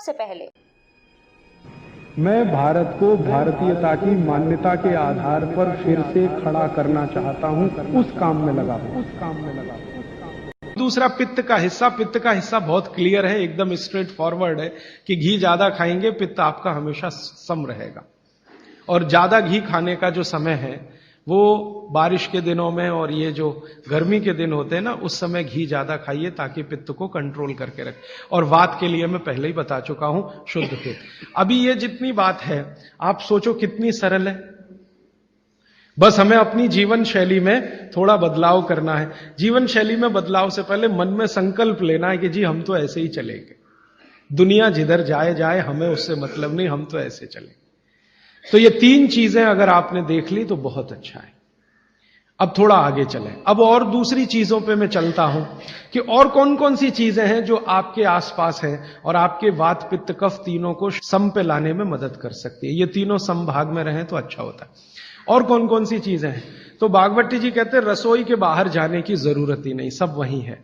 सबसे पहले मैं भारत को भारतीयता की मान्यता के आधार पर फिर से खड़ा करना चाहता हूं, उस काम में लगा हूं। दूसरा पित्त का हिस्सा बहुत क्लियर है, एकदम स्ट्रेट फॉरवर्ड है कि घी ज्यादा खाएंगे पित्त आपका हमेशा सम रहेगा। और ज्यादा घी खाने का जो समय है वो बारिश के दिनों में और ये जो गर्मी के दिन होते हैं ना, उस समय घी ज्यादा खाइए ताकि पित्त को कंट्रोल करके रखे। और वात के लिए मैं पहले ही बता चुका हूं, शुद्ध पित्त। अभी ये जितनी बात है आप सोचो कितनी सरल है, बस हमें अपनी जीवन शैली में थोड़ा बदलाव करना है। जीवन शैली में बदलाव से पहले मन में संकल्प लेना है कि जी हम तो ऐसे ही चलेंगे, दुनिया जिधर जाए जाए हमें उससे मतलब नहीं, हम तो ऐसे चलेंगे। तो ये तीन चीजें अगर आपने देख ली तो बहुत अच्छा है। अब थोड़ा आगे चलें, अब और दूसरी चीजों पे मैं चलता हूं कि और कौन कौन सी चीजें हैं जो आपके आसपास हैं और आपके वात पित्त कफ तीनों को सम पे लाने में मदद कर सकती है। ये तीनों समभाग में रहें तो अच्छा होता है। और कौन कौन सी चीजें हैं? तो बागवती जी कहते हैं रसोई के बाहर जाने की जरूरत ही नहीं, सब वहीं है।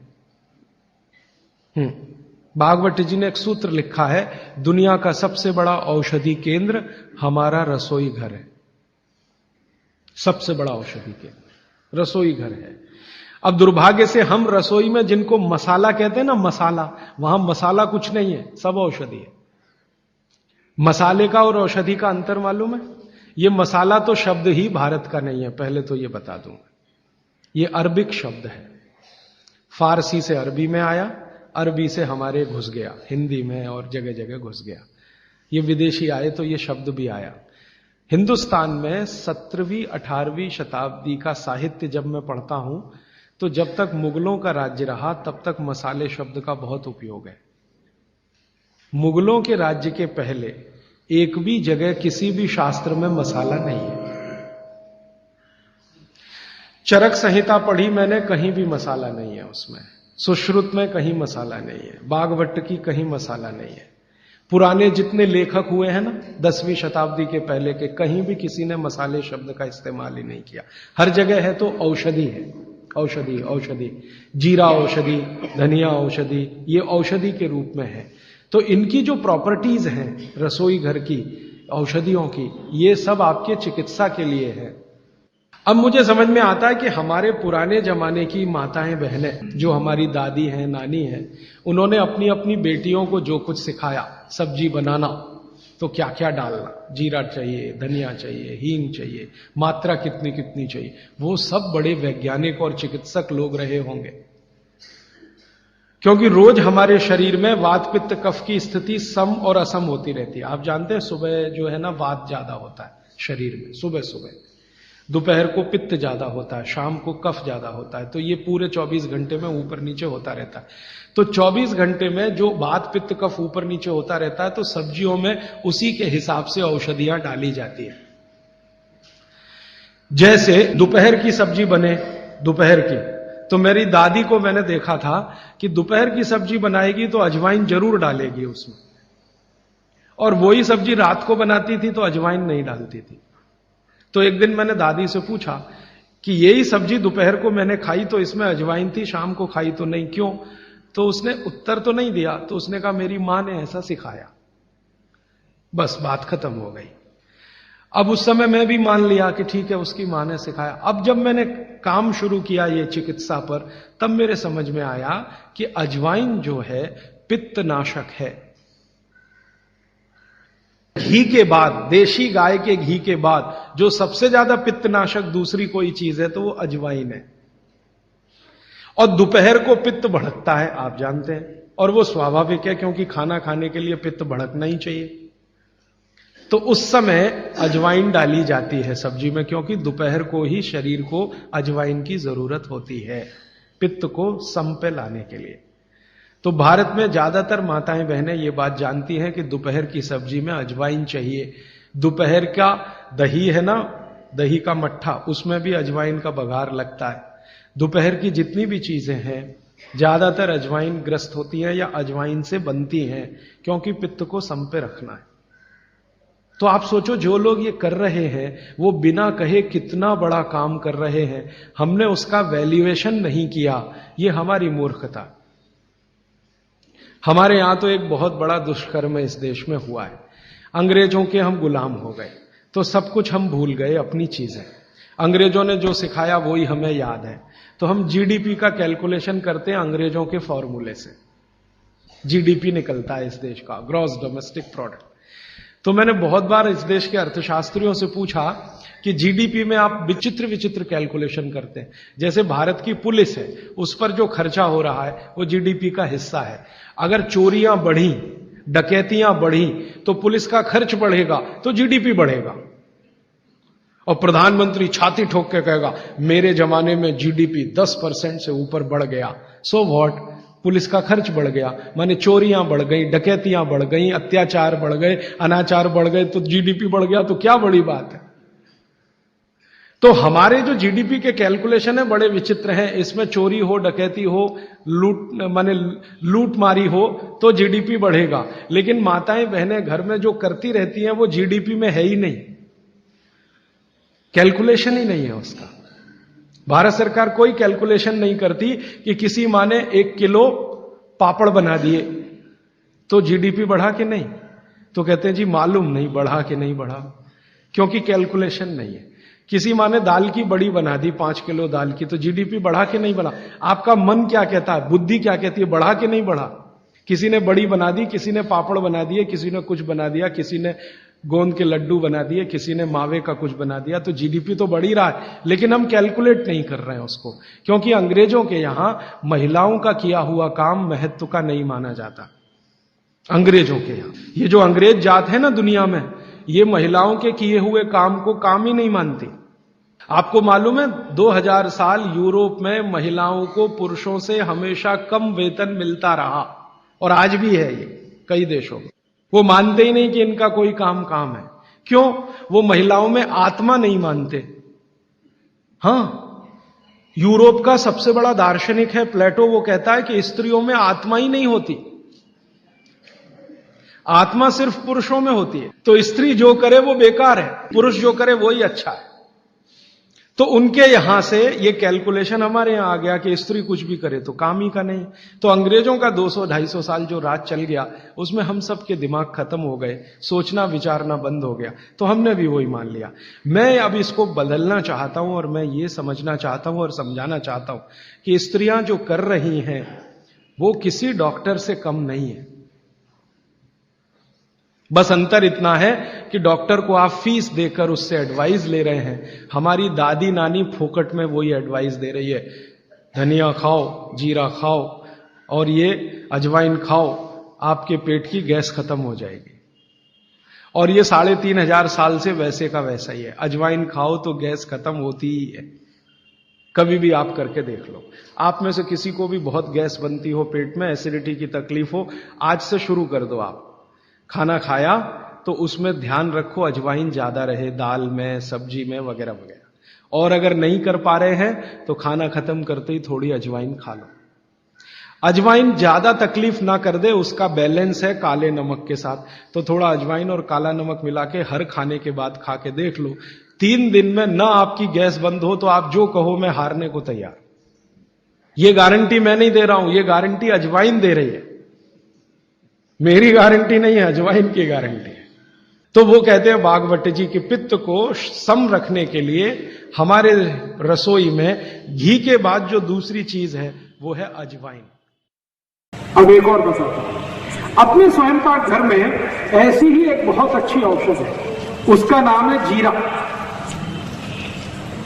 भागवत जी ने एक सूत्र लिखा है, दुनिया का सबसे बड़ा औषधि केंद्र हमारा रसोई घर है। सबसे बड़ा औषधि केंद्र रसोई घर है। अब दुर्भाग्य से हम रसोई में जिनको मसाला कहते हैं ना, मसाला, वहां मसाला कुछ नहीं है, सब औषधि है। मसाले का और औषधि का अंतर मालूम है? ये मसाला तो शब्द ही भारत का नहीं है, पहले तो ये बता दूंगा। ये अरबिक शब्द है, फारसी से अरबी में आया, अरबी से हमारे घुस गया, हिंदी में और जगह जगह घुस गया। ये विदेशी आए तो ये शब्द भी आया। हिंदुस्तान में 17वीं 18वीं शताब्दी का साहित्य जब मैं पढ़ता हूं तो जब तक मुगलों का राज्य रहा तब तक मसाले शब्द का बहुत उपयोग है। मुगलों के राज्य के पहले एक भी जगह किसी भी शास्त्र में मसाला नहीं है। चरक संहिता पढ़ी मैंने, कहीं भी मसाला नहीं है उसमें। सुश्रुत में कहीं मसाला नहीं है, बागवट की कहीं मसाला नहीं है। पुराने जितने लेखक हुए हैं ना 10वीं शताब्दी के पहले के, कहीं भी किसी ने मसाले शब्द का इस्तेमाल ही नहीं किया। हर जगह है तो औषधि है, औषधि औषधि, जीरा औषधि, धनिया औषधि, ये औषधि के रूप में है। तो इनकी जो प्रॉपर्टीज हैं रसोई घर की औषधियों की, ये सब आपके चिकित्सा के लिए है। अब मुझे समझ में आता है कि हमारे पुराने जमाने की माताएं बहनें, जो हमारी दादी हैं, नानी हैं, उन्होंने अपनी अपनी बेटियों को जो कुछ सिखाया, सब्जी बनाना तो क्या क्या डालना, जीरा चाहिए, धनिया चाहिए, हींग चाहिए, मात्रा कितनी कितनी चाहिए, वो सब बड़े वैज्ञानिक और चिकित्सक लोग रहे होंगे। क्योंकि रोज हमारे शरीर में वात पित्त कफ की स्थिति सम और असम होती रहती है। आप जानते हैं सुबह जो है ना वात ज्यादा होता है शरीर में, सुबह सुबह, दोपहर को पित्त ज्यादा होता है, शाम को कफ ज्यादा होता है। तो ये पूरे 24 घंटे में ऊपर नीचे होता रहता है। तो 24 घंटे में जो वात पित्त कफ ऊपर नीचे होता रहता है, तो सब्जियों में उसी के हिसाब से औषधियां डाली जाती है। जैसे दोपहर की सब्जी बने, दोपहर की, तो मेरी दादी को मैंने देखा था कि दोपहर की सब्जी बनाएगी तो अजवाइन जरूर डालेगी उसमें, और वही सब्जी रात को बनाती थी तो अजवाइन नहीं डालती थी। तो एक दिन मैंने दादी से पूछा कि यही सब्जी दोपहर को मैंने खाई तो इसमें अजवाइन थी, शाम को खाई तो नहीं, क्यों? तो उसने उत्तर तो नहीं दिया। तो उसने कहा मेरी मां ने ऐसा सिखाया। बस बात खत्म हो गई। अब उस समय मैं भी मान लिया कि ठीक है, उसकी मां ने सिखाया। अब जब मैंने काम शुरू किया ये चिकित्सा पर, तब मेरे समझ में आया कि अजवाइन जो है पित्तनाशक है। घी के बाद, देशी गाय के घी के बाद जो सबसे ज्यादा पित्तनाशक दूसरी कोई चीज है तो वो अजवाइन है। और दोपहर को पित्त भड़कता है, आप जानते हैं, और वो स्वाभाविक है क्योंकि खाना खाने के लिए पित्त भड़कना ही चाहिए। तो उस समय अजवाइन डाली जाती है सब्जी में, क्योंकि दोपहर को ही शरीर को अजवाइन की जरूरत होती है पित्त को सम पे लाने के लिए। तो भारत में ज्यादातर माताएं बहनें ये बात जानती हैं कि दोपहर की सब्जी में अजवाइन चाहिए। दोपहर का दही है ना, दही का मट्ठा, उसमें भी अजवाइन का बघार लगता है। दोपहर की जितनी भी चीजें हैं ज्यादातर अजवाइन ग्रस्त होती हैं या अजवाइन से बनती हैं, क्योंकि पित्त को सम पे रखना है। तो आप सोचो जो लोग ये कर रहे हैं वो बिना कहे कितना बड़ा काम कर रहे हैं, हमने उसका वैल्यूएशन नहीं किया, ये हमारी मूर्खता। हमारे यहां तो एक बहुत बड़ा दुष्कर्म इस देश में हुआ है। अंग्रेजों के हम गुलाम हो गए, तो सब कुछ हम भूल गए, अपनी चीजें। अंग्रेजों ने जो सिखाया वही हमें याद है। तो हम जीडीपी का कैलकुलेशन करते हैं अंग्रेजों के फॉर्मूले से। जीडीपी निकलता है इस देश का, ग्रॉस डोमेस्टिक प्रोडक्ट। तो मैंने बहुत बार इस देश के अर्थशास्त्रियों से पूछा कि जीडीपी में आप विचित्र विचित्र कैलकुलेशन करते हैं। जैसे भारत की पुलिस है, उस पर जो खर्चा हो रहा है वो जीडीपी का हिस्सा है। अगर चोरियां बढ़ी, डकैतियां बढ़ी, तो पुलिस का खर्च बढ़ेगा तो जीडीपी बढ़ेगा। और प्रधानमंत्री छाती ठोक के कहेगा मेरे जमाने में जीडीपी 10% से ऊपर बढ़ गया। सो व्हाट, पुलिस का खर्च बढ़ गया, माने चोरियां बढ़ गई, डकैतियां बढ़ गई, अत्याचार बढ़ गए, अनाचार बढ़ गए, तो जीडीपी बढ़ गया, तो क्या बड़ी बात है। तो हमारे जो जीडीपी के कैलकुलेशन है बड़े विचित्र हैं। इसमें चोरी हो, डकैती हो, लूट मारी हो तो जीडीपी बढ़ेगा, लेकिन माताएं बहनें घर में जो करती रहती हैं वो जीडीपी में है ही नहीं, कैलकुलेशन ही नहीं है उसका। भारत सरकार कोई कैलकुलेशन नहीं करती कि किसी माँ ने 1 किलो पापड़ बना दिए तो जीडीपी बढ़ा कि नहीं, तो कहते हैं जी मालूम नहीं बढ़ा कि नहीं बढ़ा, क्योंकि कैलकुलेशन नहीं है। किसी माँ ने दाल की बड़ी बना दी 5 किलो दाल की, तो जीडीपी बढ़ा कि नहीं बढ़ा। आपका मन क्या कहता है, बुद्धि क्या कहती है, बढ़ा कि नहीं बढ़ा। किसी ने बड़ी बना दी, किसी ने पापड़ बना दिए, किसी ने कुछ बना दिया, किसी ने गोंद के लड्डू बना दिए, किसी ने मावे का कुछ बना दिया, तो जीडीपी तो बढ़ ही रहा है, लेकिन हम कैलकुलेट नहीं कर रहे हैं उसको, क्योंकि अंग्रेजों के यहां महिलाओं का किया हुआ काम महत्व का नहीं माना जाता। अंग्रेजों के यहां ये जो अंग्रेज जात है ना दुनिया में, ये महिलाओं के किए हुए काम को काम ही नहीं मानती। आपको मालूम है 2000 साल यूरोप में महिलाओं को पुरुषों से हमेशा कम वेतन मिलता रहा, और आज भी है ये कई देशों में। वो मानते ही नहीं कि इनका कोई काम है। क्यों? वो महिलाओं में आत्मा नहीं मानते। हां, यूरोप का सबसे बड़ा दार्शनिक है प्लेटो, वो कहता है कि स्त्रियों में आत्मा ही नहीं होती, आत्मा सिर्फ पुरुषों में होती है। तो स्त्री जो करे वो बेकार है, पुरुष जो करे वही अच्छा है। तो उनके यहां से ये कैलकुलेशन हमारे यहां आ गया कि स्त्री कुछ भी करे तो काम ही का नहीं। तो अंग्रेजों का 200-250 साल जो राज चल गया, उसमें हम सब के दिमाग खत्म हो गए, सोचना विचारना बंद हो गया, तो हमने भी वही मान लिया। मैं अब इसको बदलना चाहता हूं, और मैं ये समझना चाहता हूं और समझाना चाहता हूं कि स्त्रियां जो कर रही हैं वो किसी डॉक्टर से कम नहीं है। बस अंतर इतना है कि डॉक्टर को आप फीस देकर उससे एडवाइस ले रहे हैं, हमारी दादी नानी फोकट में वही एडवाइस दे रही है, धनिया खाओ, जीरा खाओ और ये अजवाइन खाओ, आपके पेट की गैस खत्म हो जाएगी। और ये 3500 साल से वैसे का वैसा ही है, अजवाइन खाओ तो गैस खत्म होती ही है। कभी भी आप करके देख लो। आप में से किसी को भी बहुत गैस बनती हो, पेट में एसिडिटी की तकलीफ हो, आज से शुरू कर दो। आप खाना खाया तो उसमें ध्यान रखो अजवाइन ज्यादा रहे, दाल में, सब्जी में, वगैरह वगैरह। और अगर नहीं कर पा रहे हैं तो खाना खत्म करते ही थोड़ी अजवाइन खा लो। अजवाइन ज्यादा तकलीफ ना कर दे, उसका बैलेंस है काले नमक के साथ, तो थोड़ा अजवाइन और काला नमक मिला के हर खाने के बाद खा के देख लो। 3 दिन में ना आपकी गैस बंद हो तो आप जो कहो मैं हारने को तैयार। ये गारंटी मैं नहीं दे रहा हूं, ये गारंटी अजवाइन दे रही है, मेरी गारंटी नहीं है, अजवाइन की गारंटी है। तो वो कहते हैं बागवट जी कि पित्त को सम रखने के लिए हमारे रसोई में घी के बाद जो दूसरी चीज है वो है अजवाइन। अब एक और बताता हूं, अपने स्वयं पाक घर में ऐसी ही एक बहुत अच्छी औषध है, उसका नाम है जीरा।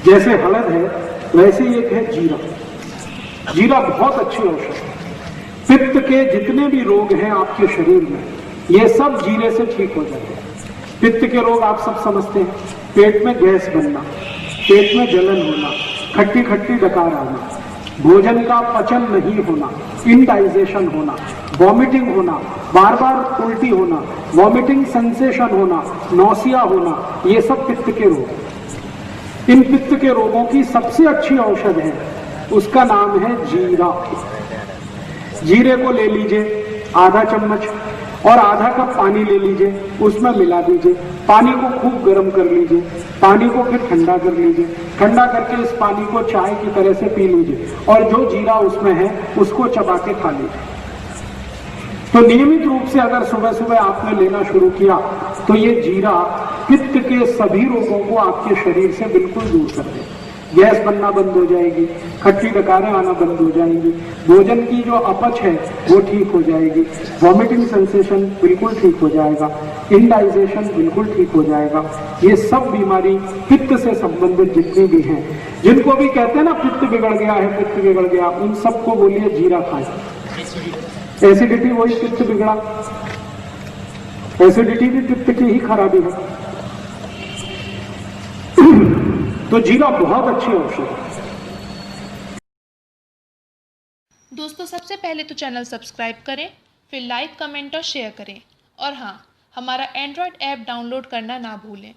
जैसे हळद है वैसे ही एक है जीरा। जीरा बहुत अच्छी औषध है। पित्त के जितने भी रोग हैं आपके शरीर में, ये सब जीरे से ठीक हो जाते हैं। पित्त के रोग आप सब समझते हैं, पेट में गैस बनना, पेट में जलन होना, खट्टी खट्टी डकार आना, भोजन का पचन नहीं होना, इंडाइजेशन होना, वॉमिटिंग होना, बार बार उल्टी होना, वॉमिटिंग सेंसेशन होना, नौसिया होना, ये सब पित्त के रोग। इन पित्त के रोगों की सबसे अच्छी औषध है, उसका नाम है जीरा। जीरे को ले लीजिए आधा चम्मच और आधा कप पानी ले लीजिए, उसमें मिला दीजिए, पानी को खूब गर्म कर लीजिए, पानी को फिर ठंडा कर लीजिए, ठंडा करके इस पानी को चाय की तरह से पी लीजिए और जो जीरा उसमें है उसको चबा के खा लीजिए। तो नियमित रूप से अगर सुबह सुबह आपने लेना शुरू किया तो ये जीरा पित्त के सभी रोगों को आपके शरीर से बिल्कुल दूर कर देगा। गैस बनना बंद हो जाएगी, खट्टी डकारें आना बंद हो जाएंगी, भोजन की जो अपच है वो ठीक हो जाएगी, वॉमिटिंग सेंसेशन बिल्कुल ठीक हो जाएगा, इंडाइजेशन बिल्कुल ठीक हो जाएगा। ये सब बीमारी पित्त से संबंधित जितनी भी हैं, जिनको भी कहते हैं ना पित्त बिगड़ गया है, पित्त बिगड़ गया, उन सबको बोलिए जीरा खाएं। एसिडिटी वही पित्त बिगड़ा, एसिडिटी भी पित्त की ही खराबी है। तो जीरा बहुत अच्छी औषध है। दोस्तों सबसे पहले तो चैनल सब्सक्राइब करें, फिर लाइक, कमेंट और शेयर करें, और हाँ, हमारा एंड्रॉयड ऐप डाउनलोड करना ना भूलें।